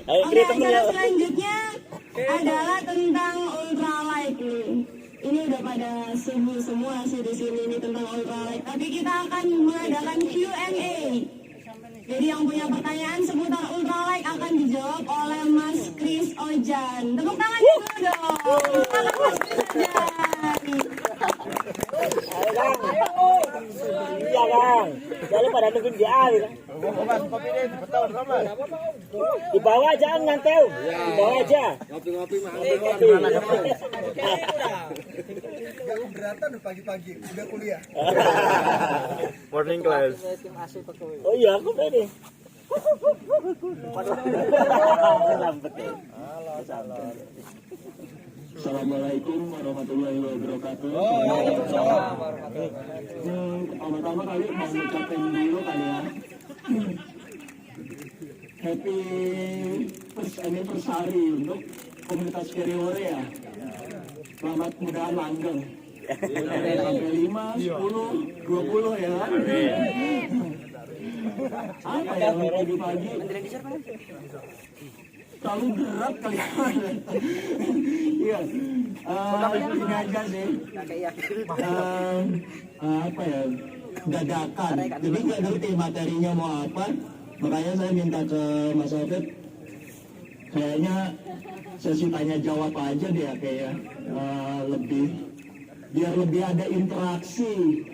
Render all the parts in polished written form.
Oke, acara selanjutnya adalah tentang ultralight nih. Ini udah pada subuh semua sih di sini ini tentang ultralight. Tapi kita akan mengadakan Q&A. Jadi yang punya pertanyaan seputar ultralight akan dijawab oleh Mas Chris Ojan. Tepuk tangan dulu dong. Tangan Mas Chris Ojan. Iya Kang, jadi pada nungguin di air. Di bawah aja ngantel, di bawah aja. Ngopi-ngopi mah. Beratan pagi-pagi udah kuliah. Morning class. Oh iya aku tadi. Assalamualaikum warahmatullahi wabarakatuh. Pertama kali mau ngucapin dulu kali ya. Happy first anniversary untuk komunitas Keriore ya. Selamat mudahan langgeng. Sampai 5, 10, 20 ya. Apa ya pagi-pagi? Terlalu berat kali ya. Iya. Ini aja sih. Apa ya? Dadakan. Jadi nggak ngerti materinya mau apa. Makanya saya minta ke Mas Afid. Kayaknya sesi tanya jawab aja deh kayak biar lebih ada interaksi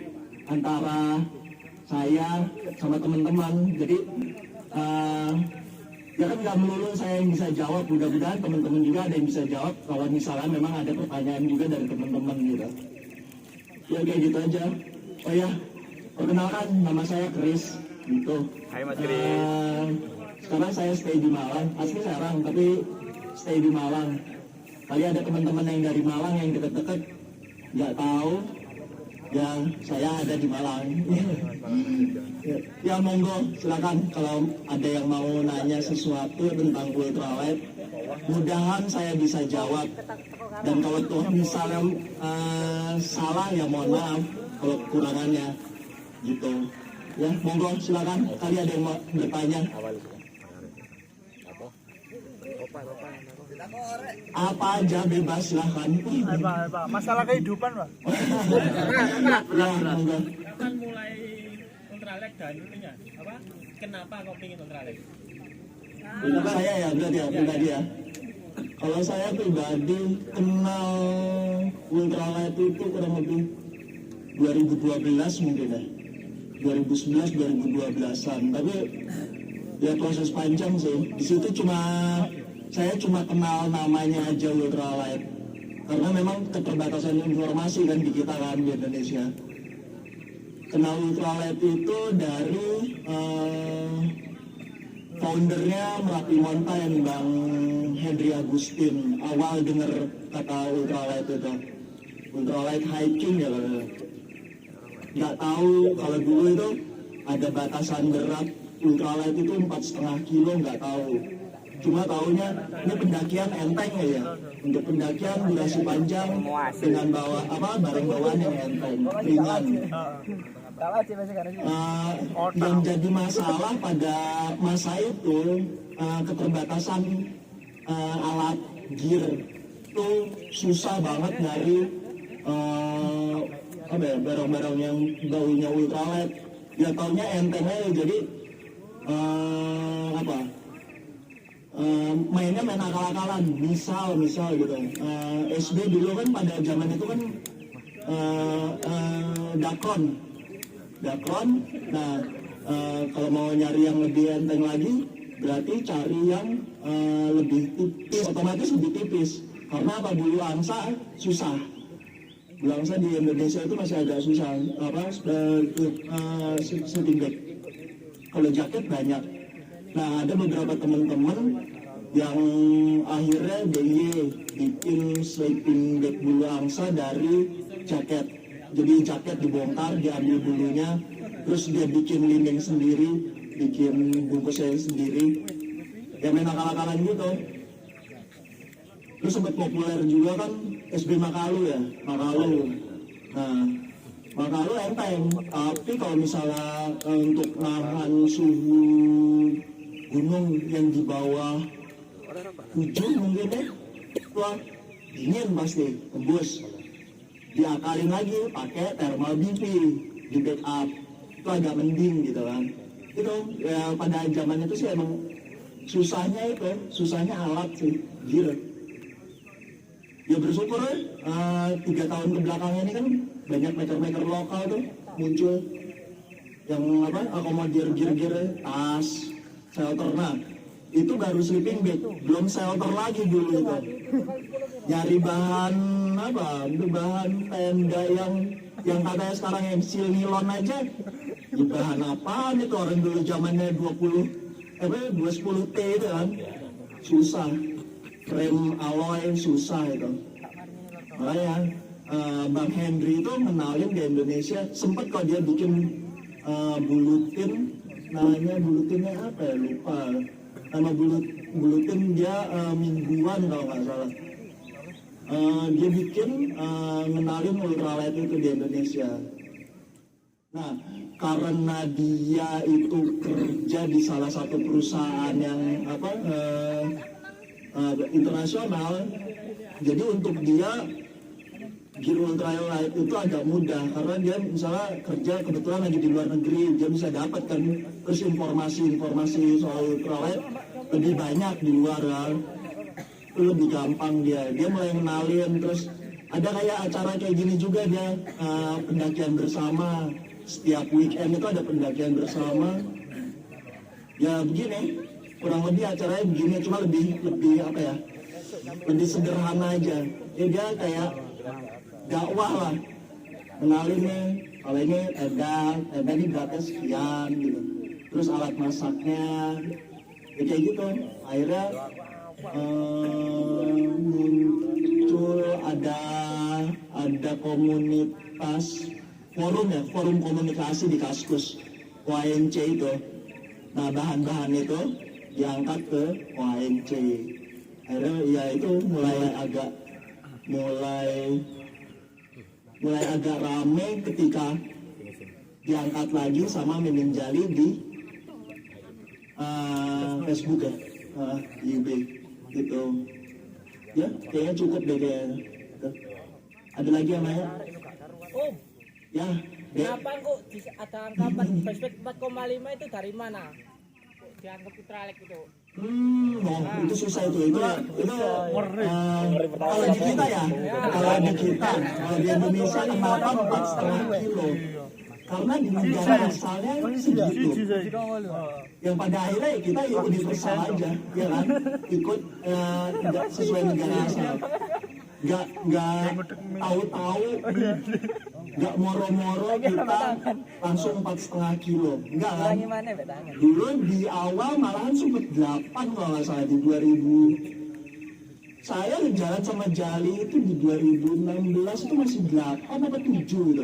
antara saya sama teman-teman. Jadi ya kan nggak melulu saya yang bisa jawab, mudah-mudahan teman-teman juga ada yang bisa jawab kalau misalnya memang ada pertanyaan juga dari teman-teman gitu. Ya kayak gitu aja. Oh ya, perkenalkan nama saya Chris gitu. Hai Mas Chris. Sekarang saya stay di Malang, asli Serang tapi stay di Malang. Kali ada teman-teman yang dari Malang yang deket-deket nggak tahu yang saya ada di Malang. Ya monggo silakan kalau ada yang mau nanya sesuatu tentang ultralight, mudahan saya bisa jawab. Dan kalau tuh misalnya salah ya mohon maaf kalau kekurangannya gitu. Ya monggo silakan, kali ada yang mau bertanya. Apa aja bebas silahkan. Masalah kehidupan, Pak. Ya monggo. Kan mulai ultralight dan ininya apa? Kenapa kau pingin ultralight? Untuk saya ya berarti ya pribadi ya. Kalau saya pribadi kenal ultralight itu kurang lebih 2012 mungkin ya. 2011 2012-an. Tapi ya proses panjang sih. Di situ saya cuma kenal namanya aja ultralight. Karena memang keterbatasan informasi kan di kita kan di Indonesia. Kenal ultralight itu dari foundernya Merapi Mountain, Bang Hendri Agustin. Awal dengar kata ultralight itu, ultralight hiking ya kalau nggak tahu kalau dulu itu ada batasan berat ultralight itu 4,5 kilo, nggak tahu. Cuma tahunya ini pendakian enteng ya, untuk pendakian durasi panjang dengan barang bawaan yang enteng, ringan. Yang jadi masalah pada masa itu keterbatasan alat gear itu susah banget dari barang-barang yang baunya ultralight. Ya taunya enteng aja, jadi mainnya main akal-akalan, misal gitu. SD dulu kan pada zaman itu kan dakron. Nah kalau mau nyari yang lebih enteng lagi berarti cari yang lebih tipis, otomatis lebih tipis. Karena apa, bulu angsa susah. Bulu angsa di Indonesia itu masih agak susah. Sleeping bag. Kalau jaket banyak. Nah ada beberapa teman-teman yang akhirnya bikin sleeping bag bulu angsa dari jaket. Jadi jaket dibongkar, diambil bulunya, terus dia bikin lining sendiri, bikin bungkusnya sendiri. Ya main akal-akalan gitu. Terus sempat populer juga kan SB Makalu ya, Makalu. Nah Makalu enteng, tapi kalau misalnya untuk nahan suhu gunung yang di bawah 7 mungkin ya. Wah, dingin pasti, tembus. Diakalin lagi pakai thermal BP di backup, itu agak mending gitu kan. Itu ya pada zaman itu sih emang susahnya alat sih, gila. Ya bersyukur 3 tahun kebelakang ini kan banyak maker-maker lokal tuh muncul yang akomodir gear-gear, tas, shelter. Nah itu baru sleeping bag, belum shelter lagi dulu itu. Nyari bahan bahan tenda yang katanya sekarang yang seal nilon aja. Ya, bahan apaan itu, orang dulu zamannya 210T itu kan susah, frame alloy susah itu. Makanya Bang Henry itu kenalin di Indonesia, sempet kok dia bikin bulutin, namanya bulutinnya apa ya, lupa nama bulutin dia mingguan kalau nggak salah. Dia bikin ngenalin ultralight itu di Indonesia. Nah karena dia itu kerja di salah satu perusahaan yang internasional, jadi untuk dia gear ultralight itu agak mudah karena dia misalnya kerja kebetulan lagi di luar negeri, dia bisa dapat kan terus informasi soal ultralight lebih banyak di luar kan, itu lebih gampang dia mulai kenalin. Terus ada kayak acara kayak gini juga, dia pendakian bersama setiap weekend itu ada pendakian bersama. Ya begini kurang lebih acaranya begini, cuma lebih apa ya, lebih sederhana aja ya, dia kayak dakwah lah, kenalin nih kalau ini tenda ini beratnya sekian gitu, terus alat masaknya ya kayak gitu. Akhirnya muncul ada komunitas forum komunikasi di Kaskus OANC itu. Nah bahan-bahan itu diangkat ke OANC. Akhirnya ya itu mulai agak rame ketika diangkat lagi sama Mimin Jali di Facebook ya, IB gitu. Ya kayaknya cukup deh kayaknya. Ada lagi yang lain? Ya. Kenapa kok ada angka perspektif 4,5 itu dari mana? Dianggap ultralight itu. Itu susah itu kalau di kita ya, kalau di Indonesia kenapa 4,5 kilo? Karena di negara asalnya segitu. Yang pada akhirnya ya kita universal aja, ya kan? Ikut sesuai negara asal. Nggak tahu-tahu, nggak moro-moro kita langsung 4,5 kilo. Enggak kan? Dulu di awal malahan sempat 8 kalau nggak salah di 2000. Saya jalan sama Jali itu di 2016 itu masih 8 atau 7 gitu.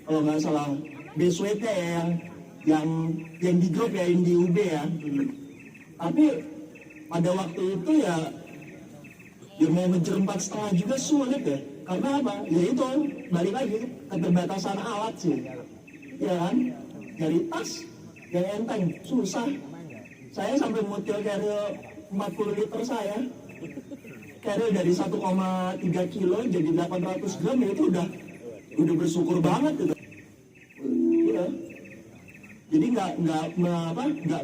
Kalau nggak salah. BSWT ya yang di grup ya, yang di UB ya. Tapi pada waktu itu ya mau ngejar 4,5 juga sulit ya. Karena apa? Ya itu balik lagi keterbatasan alat sih. Ya kan? Dari tas yang enteng susah. Saya sampai mutil carrier 40 liter saya. Carrier dari 1,3 kilo jadi 800 gram ya itu udah bersyukur banget gitu. Ya. Jadi nggak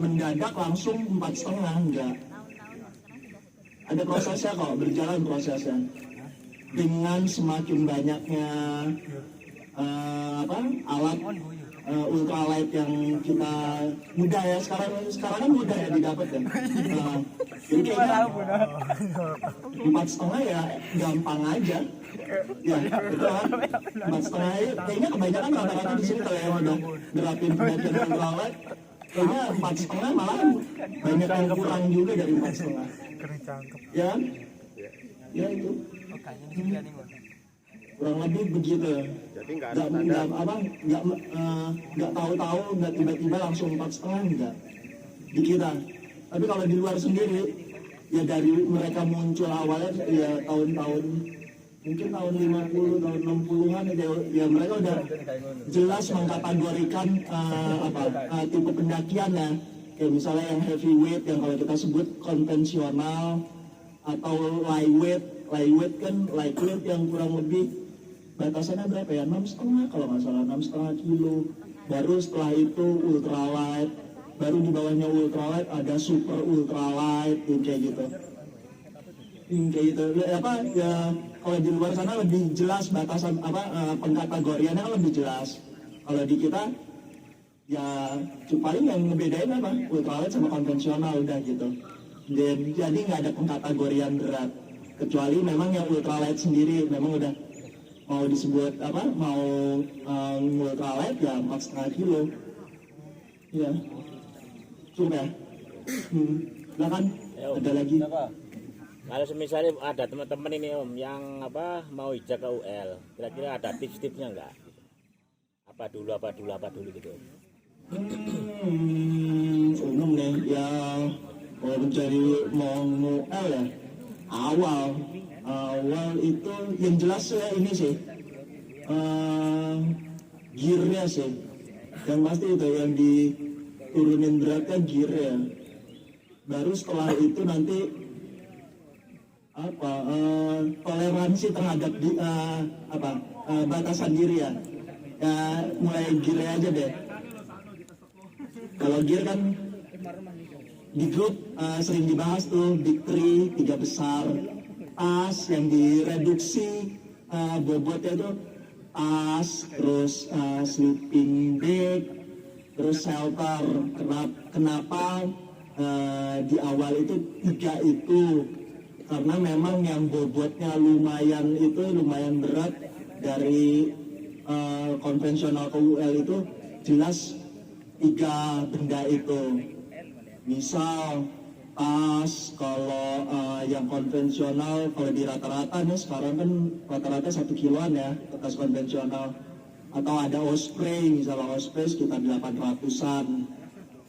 mendadak langsung 4,5, enggak. Ada prosesnya kok, berjalan prosesnya. Dengan semakin banyaknya alat ultralight yang kita mudah ya sekarang kan mudah ya didapat kan. Jadi kayaknya 4,5 ya gampang aja. Ya itu kan 4,5 kayaknya kebanyakan rata-rata di sini kalau yang udah nerapin pendakian ultralight kayaknya 4,5 malah banyak yang kurang juga dari 4,5. Ya itu kurang lebih begitu. Jadi nggak tahu-tahu nggak tiba-tiba langsung 4,5 enggak di kita. Tapi kalau di luar sendiri ya dari mereka muncul awalnya ya tahun-tahun mungkin tahun 50 tahun 60-an ya mereka udah jelas mengkategorikan tipe pendakian ya. kayak misalnya yang heavyweight yang kalau kita sebut konvensional, atau lightweight kan lightweight yang kurang lebih batasannya berapa ya, 6,5 kalau nggak salah, 6,5 kilo. Baru setelah itu ultralight, baru di bawahnya ultralight ada super ultralight kayak gitu. Kayak gitu ya, apa ya, kalau di luar sana lebih jelas batasan pengkategoriannya kan lebih jelas. Kalau di kita ya paling yang ngebedain apa, ultralight sama konvensional udah gitu. Dan jadi nggak ada pengkategorian berat, kecuali memang yang ultralight sendiri memang udah mau disebut apa, mau ultralight ya 4,5 kilo ya, cukup ya. Nah kan ada lagi. Kalau misalnya ada teman-teman ini Om yang apa mau hijab ke UL, kira-kira ada tips-tipsnya nggak? Apa dulu gitu? Umum nih ya, kalau mencari mau UL ya, awal itu yang jelas ya ini sih, gearnya sih, yang pasti itu yang diturunin beratnya gearnya. Baru setelah itu nanti apa, toleransi terhadap batasan diri ya. Mulai gear aja deh. Kalau gear kan di grup sering dibahas tuh big three, 3 besar. Tas yang direduksi bobotnya itu tas, terus sleeping bag, terus shelter. Kenapa di awal itu 3 itu? Karena memang yang bobotnya lumayan berat dari konvensional ke UL itu jelas 3 benda itu. Misal tas, kalau yang konvensional kalau di rata-rata nih sekarang kan rata-rata 1 kiloan ya tas konvensional. Atau ada osprey, misalnya osprey sekitar 800-an.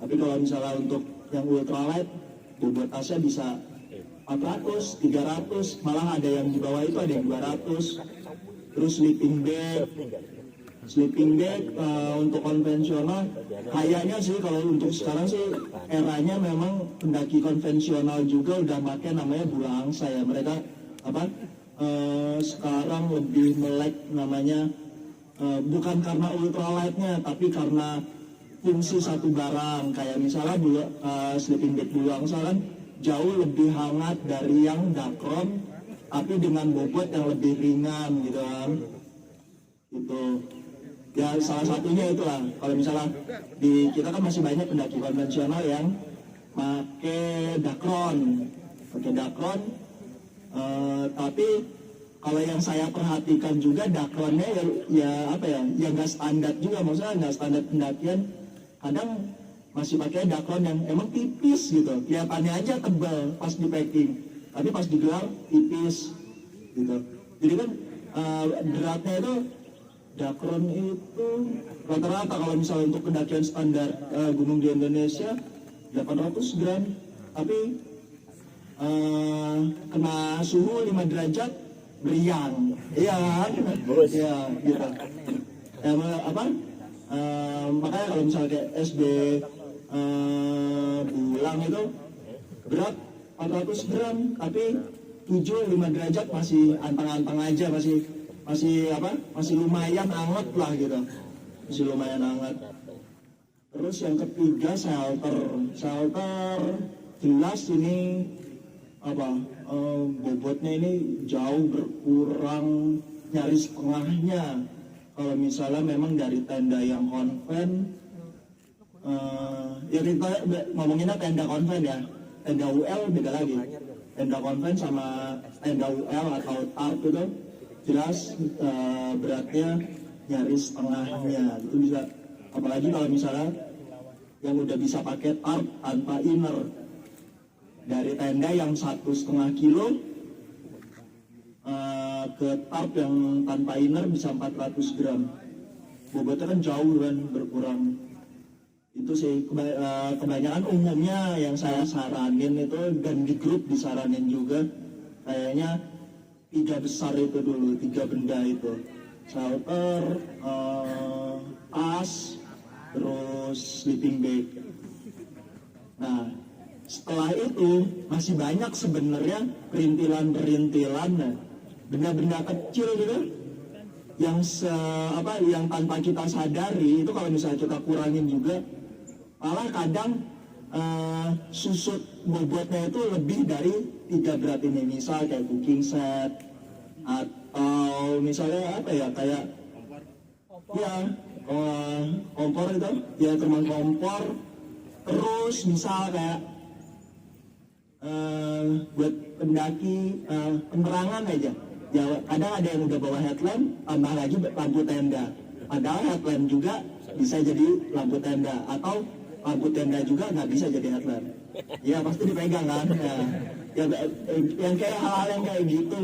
Tapi kalau misalnya untuk yang ultralight bobot tasnya bisa 400, 300, malah ada yang di bawah itu ada yang 200. Terus sleeping bag untuk konvensional kayaknya sih kalau untuk sekarang sih eranya memang pendaki konvensional juga udah pakai namanya bula angsa ya. Mereka sekarang lebih melek namanya, bukan karena ultralightnya tapi karena fungsi satu barang. Kayak misalnya sleeping bag bula angsa kan jauh lebih hangat dari yang Dacron, tapi dengan bobot yang lebih ringan gitu kan. Itu ya salah satunya itulah. Kalau misalnya di kita kan masih banyak pendaki konvensional yang pakai Dacron, tapi kalau yang saya perhatikan juga Dacronnya ya nggak standar juga, maksudnya nggak standar pendakian. Kadang masih pakai Dacron yang emang tipis gitu, kelihatannya aja tebal pas di packing, tapi pas digelar tipis gitu. Jadi kan beratnya itu Dacron itu rata-rata kalau misalnya untuk pendakian standar gunung di Indonesia 800 gram, tapi kena suhu 5 derajat beriang, iya kan? Ya gitu. Makanya kalau misalnya kayak SB Bulang itu berat 400 gram, tapi 5 derajat masih antang-antang aja, masih lumayan anget lah gitu, masih lumayan anget. Terus yang ketiga shelter jelas ini bobotnya ini jauh berkurang, nyaris setengahnya. Kalau misalnya memang dari tenda yang konven, ya kita ngomonginnya tenda konven ya, tenda UL beda lagi. Tenda konven sama tenda UL atau tarp itu jelas beratnya nyaris setengahnya. Itu bisa, apalagi kalau misalnya yang udah bisa pakai tarp tanpa inner, dari tenda yang 1,5 kilo ke tarp yang tanpa inner bisa 400 gram. Bobotnya kan jauh kan berkurang. Itu sih kebanyakan umumnya yang saya saranin itu, dan di grup disaranin juga, kayaknya 3 besar itu dulu, 3 benda itu. Shelter, tas, terus sleeping bag. setelah itu masih banyak sebenarnya perintilan-perintilan, benda-benda kecil gitu yang yang tanpa kita sadari itu kalau misalnya kita kurangin juga malah kadang susut bobotnya itu lebih dari 3 berat ini. Misal kayak cooking set atau misalnya apa ya kayak ya kompor itu ya teman kompor. Terus misal kayak buat pendaki penerangan aja ya, kadang ada yang udah bawa headlamp tambah lagi lampu tenda, padahal headlamp juga bisa jadi lampu tenda, atau lampu tenda juga nggak bisa jadi headlamp ya pasti dipegang kan ya, yang kayak hal-hal yang kayak gitu.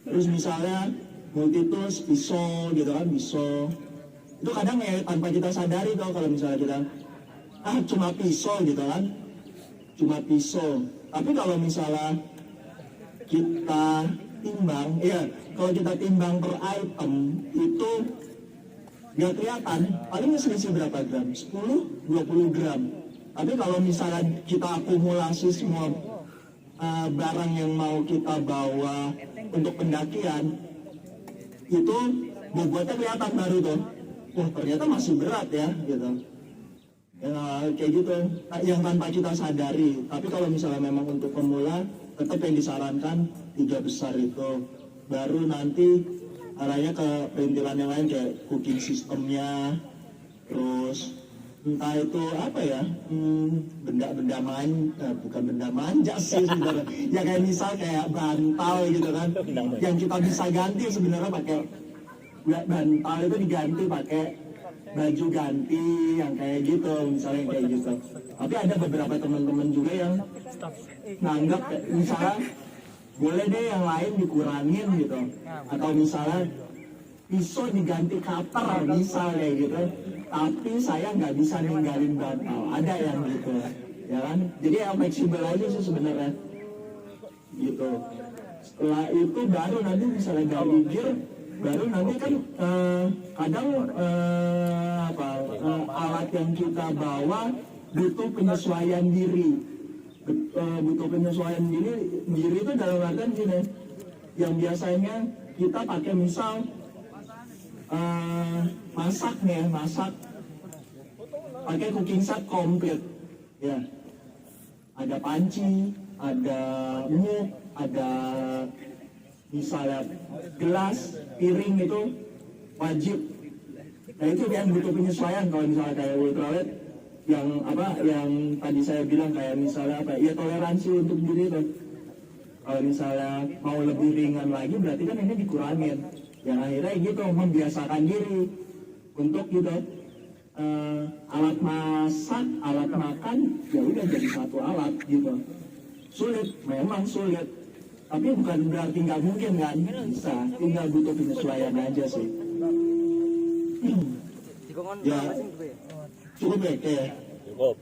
Terus misalnya multitools, pisau gitu kan, pisau itu kadang ya tanpa kita sadari tuh kalau misalnya kita cuma pisau gitu kan, cuma pisau. Tapi kalau misalnya kita timbang, ya kalau kita timbang per item itu nggak kelihatan, paling selisih berapa gram, 10-20 gram. Tapi kalau misalnya kita akumulasi semua barang yang mau kita bawa untuk pendakian, itu bobotnya kelihatan baru tuh, wah ternyata masih berat ya gitu. Ya, kayak gitu yang tanpa kita sadari. Tapi kalau misalnya memang untuk pemula tetap yang disarankan 3 besar itu, baru nanti arahnya ke perintilan yang lain kayak cooking sistemnya, terus entah itu apa ya benda-benda bukan benda manja sih sebenarnya ya, kayak misal kayak bantal gitu kan yang kita bisa ganti sebenarnya pakai bantal itu diganti pakai baju ganti yang kayak gitu, misalnya kayak gitu. Tapi ada beberapa teman-teman juga yang nanggap misalnya boleh deh yang lain dikurangin gitu, atau misalnya pisau diganti cutter misalnya gitu, tapi saya nggak bisa ninggalin bantal, ada yang gitu ya kan. Jadi yang fleksibel aja sih sebenarnya gitu. Setelah itu baru nanti misalnya dari gear, baru nanti kan kadang alat yang kita bawa butuh penyesuaian diri. Butuh penyesuaian diri itu dalam artian gini, yang biasanya kita pakai misal masak pakai cooking set komplit ya, ada panci, ada muk, ada misalnya gelas, piring, itu wajib. Nah itu yang butuh penyesuaian. Kalau misalnya kayak ultralight yang tadi saya bilang kayak misalnya ya toleransi untuk diri itu. Kalau misalnya mau lebih ringan lagi berarti kan ini dikurangin. Yang akhirnya gitu membiasakan diri untuk gitu alat masak, alat makan ya udah jadi satu alat gitu. Sulit, memang sulit. Tapi bukan berarti nggak mungkin kan, bisa. Tinggal butuh penyesuaian aja sih. Ya, cukup ya, kayak. Cukup.